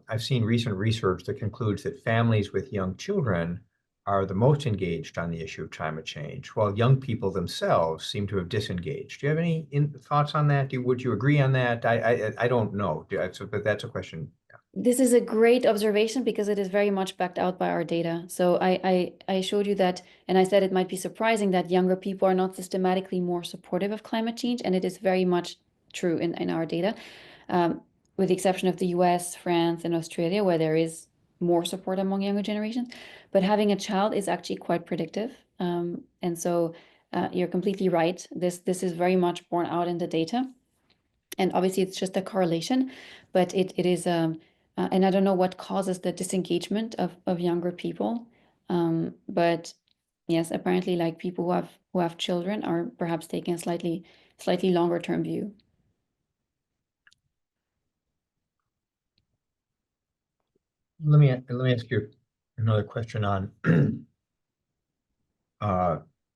I've seen recent research that concludes that families with young children are the most engaged on the issue of climate change, while young people themselves seem to have disengaged. Do you have any thoughts on that? Would you agree on that? I don't know, but that's a question. This is a great observation because it is very much backed out by our data. So I showed you that, and I said it might be surprising that younger people are not systematically more supportive of climate change, and it is very much true in our data, with the exception of the US, France, and Australia, where there is more support among younger generations. But having a child is actually quite predictive. And so you're completely right. This is very much borne out in the data. And obviously it's just a correlation, but it is and I don't know what causes the disengagement of younger people. But yes, apparently like people who have children are perhaps taking a slightly longer term view. Let me ask you another question on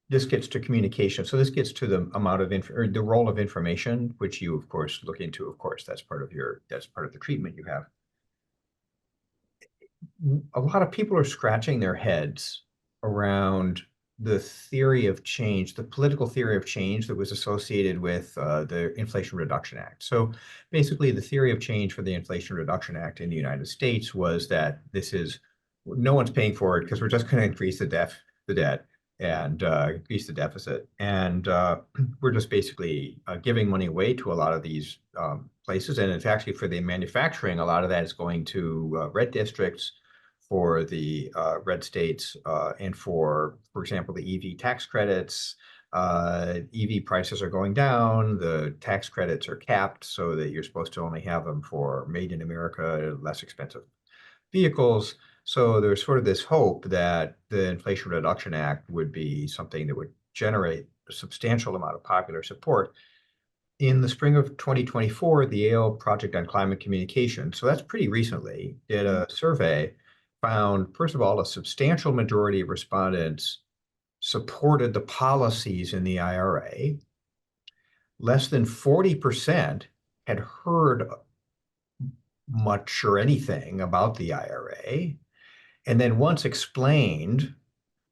this gets to communication. So this gets to the amount of or the role of information, which you of course look into. Of course, that's part of the treatment you have. A lot of people are scratching their heads around the theory of change, the political theory of change that was associated with the Inflation Reduction Act. So basically, the theory of change for the Inflation Reduction Act in the United States was that no one's paying for it because we're just going to increase the debt and increase the deficit. And we're just basically giving money away to a lot of these places. And it's actually for the manufacturing, a lot of that is going to red districts, for the red states, and for example, the EV tax credits. EV prices are going down. The tax credits are capped so that you're supposed to only have them for made in America, less expensive vehicles. So there's sort of this hope that the Inflation Reduction Act would be something that would generate a substantial amount of popular support. In the spring of 2024, the Yale Project on Climate Communication, so that's pretty recently, did a survey, found, first of all, a substantial majority of respondents supported the policies in the IRA. Less than 40% had heard much or anything about the IRA. And then once explained,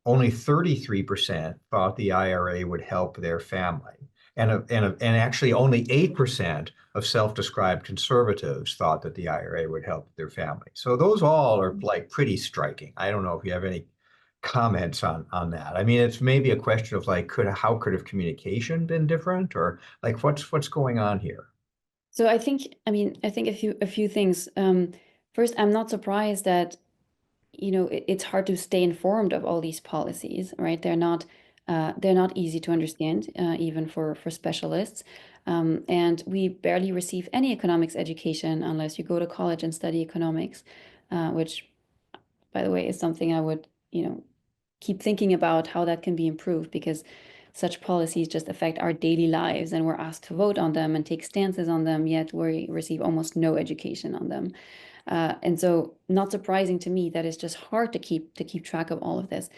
only 33% thought the IRA would help their family. And actually only 8% of self-described conservatives thought that the IRA would help their family. So those all are like pretty striking. I don't know if you have any comments on that. I mean, it's maybe a question of like, how could have communication been different, or like what's going on here? So I think a few things. First, I'm not surprised that it's hard to stay informed of all these policies, right? They're not easy to understand, even for specialists. And we barely receive any economics education unless you go to college and study economics, which, by the way, is something I would, keep thinking about how that can be improved, because such policies just affect our daily lives and we're asked to vote on them and take stances on them, yet we receive almost no education on them. And so not surprising to me that it's just hard to keep track of all of this.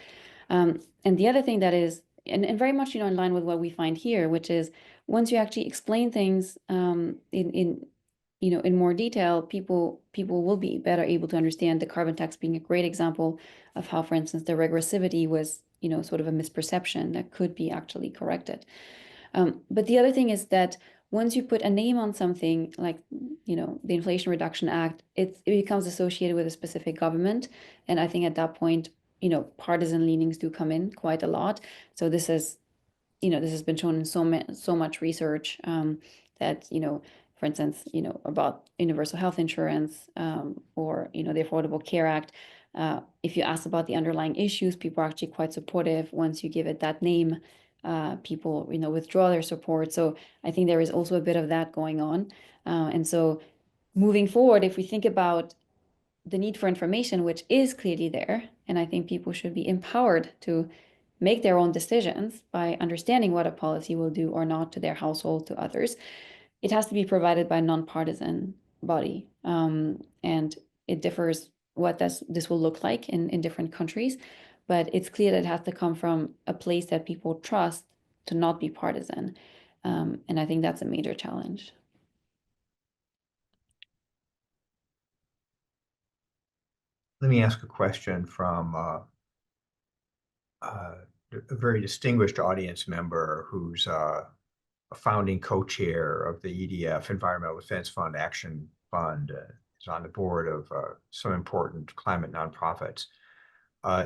And the other thing that is, and very much, in line with what we find here, which is once you actually explain things in more detail, people will be better able to understand, the carbon tax being a great example of how, for instance, the regressivity was, sort of a misperception that could be actually corrected. But the other thing is that once you put a name on something like, the Inflation Reduction Act, it becomes associated with a specific government. And I think at that point, partisan leanings do come in quite a lot. So this has been shown in so much research, that, for instance, about universal health insurance, or, the Affordable Care Act. If you ask about the underlying issues, people are actually quite supportive. Once you give it that name, people, withdraw their support. So I think there is also a bit of that going on. And so moving forward, if we think about the need for information, which is clearly there, and I think people should be empowered to make their own decisions by understanding what a policy will do or not to their household, to others, it has to be provided by a nonpartisan body. And it differs what this will look like in different countries, but it's clear that it has to come from a place that people trust to not be partisan. And I think that's a major challenge. Let me ask a question from a very distinguished audience member who's a founding co-chair of the EDF, Environmental Defense Fund Action Fund, is on the board of some important climate nonprofits.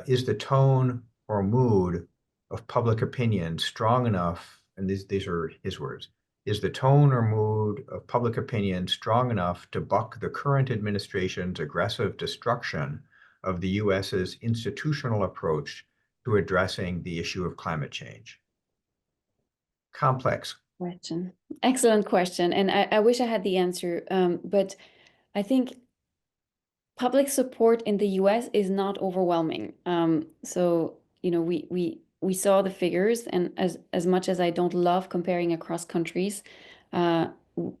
Is the tone or mood of public opinion strong enough, and these are his words, is the tone or mood of public opinion strong enough to buck the current administration's aggressive destruction of the US's institutional approach to addressing the issue of climate change? Complex Question. Excellent question. And I wish I had the answer, but I think public support in the US is not overwhelming. So, we saw the figures, and as much as I don't love comparing across countries,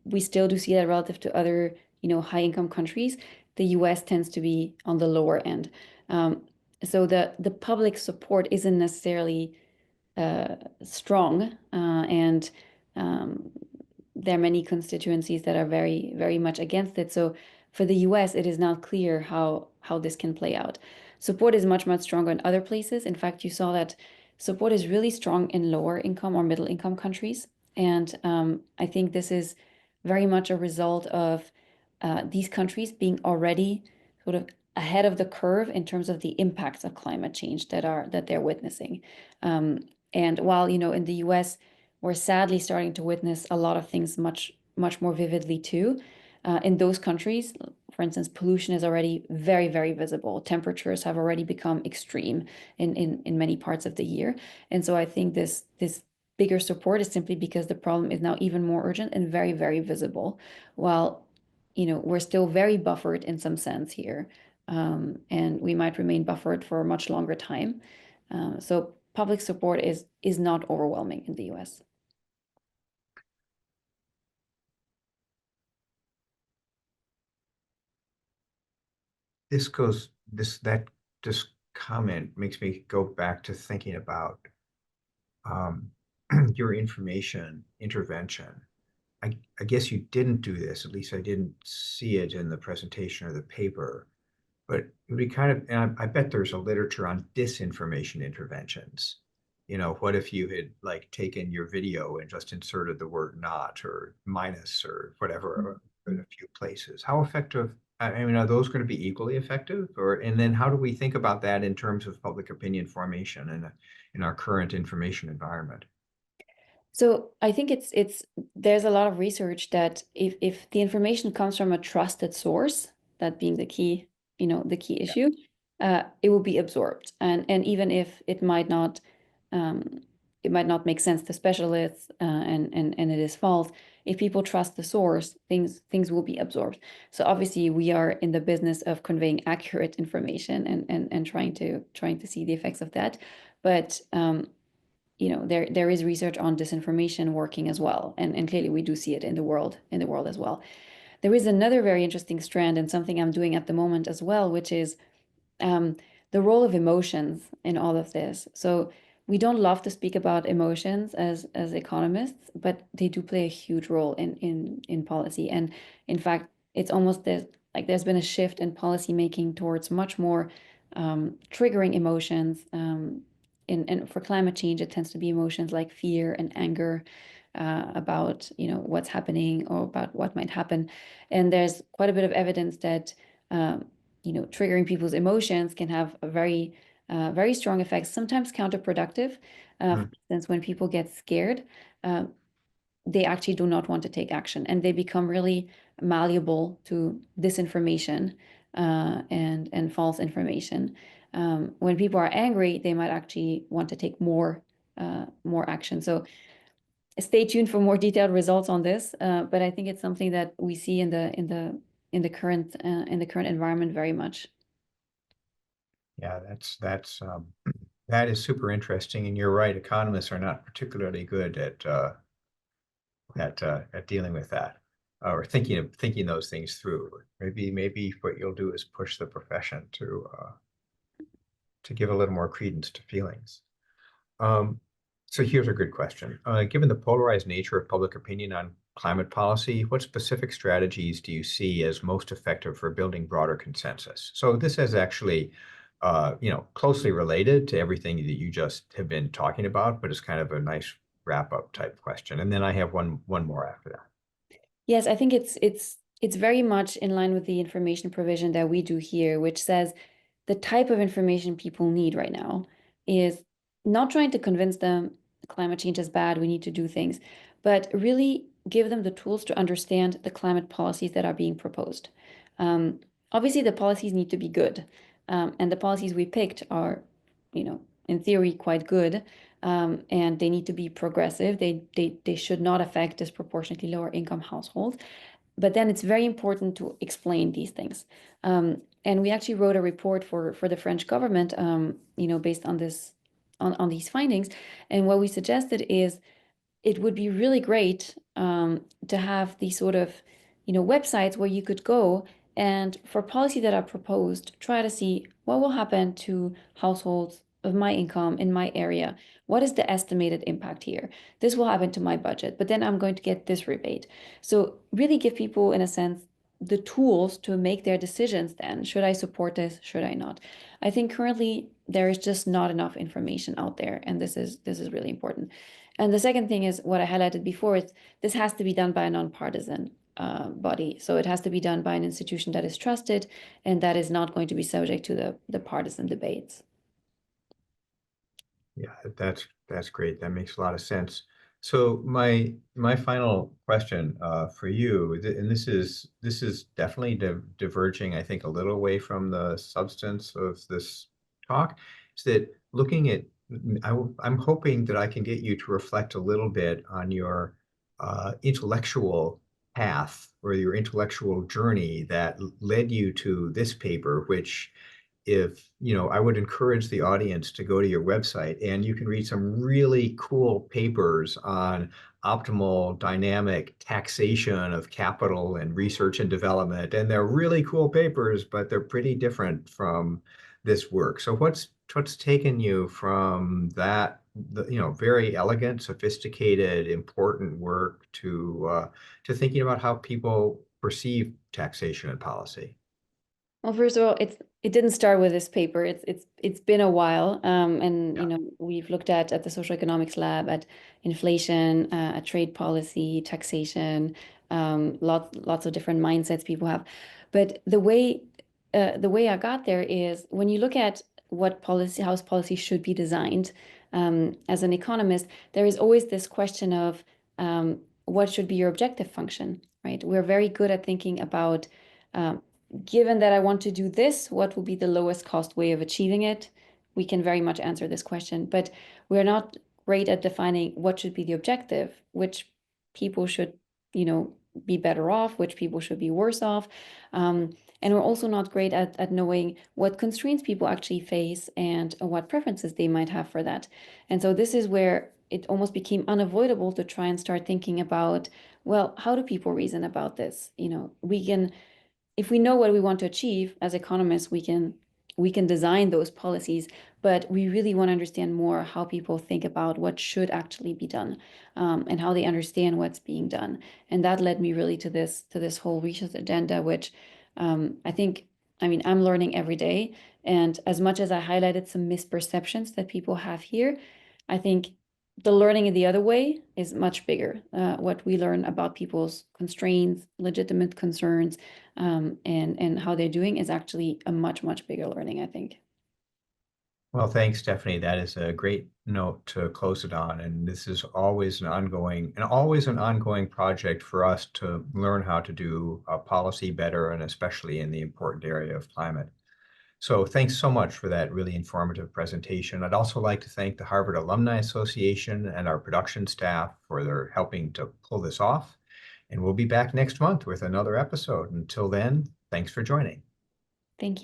we still do see that relative to other, high income countries, the US tends to be on the lower end. So the public support isn't necessarily strong, and there are many constituencies that are very, very much against it. So for the US, it is not clear how this can play out. Support is much, much stronger in other places. In fact, you saw that support is really strong in lower income or middle income countries. And I think this is very much a result of these countries being already sort of ahead of the curve in terms of the impacts of climate change that they're witnessing. And while, in the US, we're sadly starting to witness a lot of things much, much more vividly too. In those countries, for instance, pollution is already very, very visible. Temperatures have already become extreme in many parts of the year. And so I think this bigger support is simply because the problem is now even more urgent and very, very visible. While, we're still very buffered in some sense here. And we might remain buffered for a much longer time. So public support is not overwhelming in the US. This comment makes me go back to thinking about your information intervention. I guess you didn't do this, at least I didn't see it in the presentation or the paper, but it would be kind of, and I bet there's a literature on disinformation interventions. What if you had like taken your video and just inserted the word not or minus or whatever in a few places? How effective? I mean, are those going to be equally effective? And then how do we think about that in terms of public opinion formation in our current information environment? So I think there's a lot of research that if the information comes from a trusted source, that being the key, the key issue, it will be absorbed. And even if it might not make sense to specialists, and it is false, if people trust the source, things will be absorbed. So obviously we are in the business of conveying accurate information and trying to see the effects of that. But there is research on disinformation working as well, and clearly we do see it in the world as well. There is another very interesting strand and something I'm doing at the moment as well, which is the role of emotions in all of this. So we don't love to speak about emotions as economists, but they do play a huge role in policy. And in fact, it's almost like there's been a shift in policy making towards much more triggering emotions. And for climate change, it tends to be emotions like fear and anger. about, what's happening or about what might happen. And there's quite a bit of evidence that, triggering people's emotions can have a very strong effects, sometimes counterproductive. For instance, when people get scared, they actually do not want to take action, and they become really malleable to disinformation and false information. When people are angry, they might actually want to take more action. So stay tuned for more detailed results on this. But I think it's something that we see in the current environment very much. Yeah, that is super interesting, and you're right. Economists are not particularly good at dealing with that, or thinking those things through. Maybe what you'll do is push the profession to give a little more credence to feelings. So here's a good question. Given the polarized nature of public opinion on climate policy, what specific strategies do you see as most effective for building broader consensus? So this is actually, closely related to everything that you just have been talking about, but it's kind of a nice wrap-up type question. And then I have one more after that. Yes, I think it's very much in line with the information provision that we do here, which says the type of information people need right now is not trying to convince them climate change is bad, we need to do things, but really give them the tools to understand the climate policies that are being proposed. Obviously, the policies need to be good, and the policies we picked are, in theory, quite good, and they need to be progressive. They should not affect disproportionately lower income households. But then it's very important to explain these things. And we actually wrote a report for the French government, based on this, on these findings. And what we suggested is it would be really great to have these sort of, websites where you could go and for policy that are proposed, try to see what will happen to households of my income in my area. What is the estimated impact here? This will happen to my budget, but then I'm going to get this rebate. So really give people, in a sense, the tools to make their decisions then. Should I support this? Should I not? I think currently there is just not enough information out there, and this is really important. And the second thing is what I highlighted before, is this has to be done by a nonpartisan body. So it has to be done by an institution that is trusted and that is not going to be subject to the partisan debates. Yeah, that's great. That makes a lot of sense. So my final question for you, and this is definitely diverging, I think, a little away from the substance of this talk, is that looking at, I'm hoping that I can get you to reflect a little bit on your intellectual path or your intellectual journey that led you to this paper, which, if I would encourage the audience to go to your website, and you can read some really cool papers on optimal dynamic taxation of capital and research and development. And they're really cool papers, but they're pretty different from this work. So what's taken you from that, very elegant, sophisticated, important work to thinking about how people perceive taxation and policy? Well, first of all, it didn't start with this paper. It's been a while, and Yeah. we've looked at the Socioeconomics lab at inflation, at trade policy, taxation, lots of different mindsets people have. But the way I got there is when you look at what policy, how policy should be designed. As an economist, there is always this question of what should be your objective function, right? We're very good at thinking about given that I want to do this, what will be the lowest cost way of achieving it? We can very much answer this question, but we're not great at defining what should be the objective, which people should, be better off, which people should be worse off. And we're also not great at knowing what constraints people actually face and what preferences they might have for that. And so this is where it almost became unavoidable to try and start thinking about, well, how do people reason about this? We can, if we know what we want to achieve as economists, we can design those policies, but we really want to understand more how people think about what should actually be done, and how they understand what's being done. And that led me really to this whole research agenda, which I'm learning every day. And as much as I highlighted some misperceptions that people have here, I think the learning in the other way is much bigger. What we learn about people's constraints, legitimate concerns, and how they're doing is actually a much, much bigger learning, I think. Well, thanks, Stephanie. That is a great note to close it on. And this is always an ongoing project for us to learn how to do policy better, and especially in the important area of climate. So thanks so much for that really informative presentation. I'd also like to thank the Harvard Alumni Association and our production staff for their helping to pull this off. And we'll be back next month with another episode. Until then, thanks for joining. Thank you.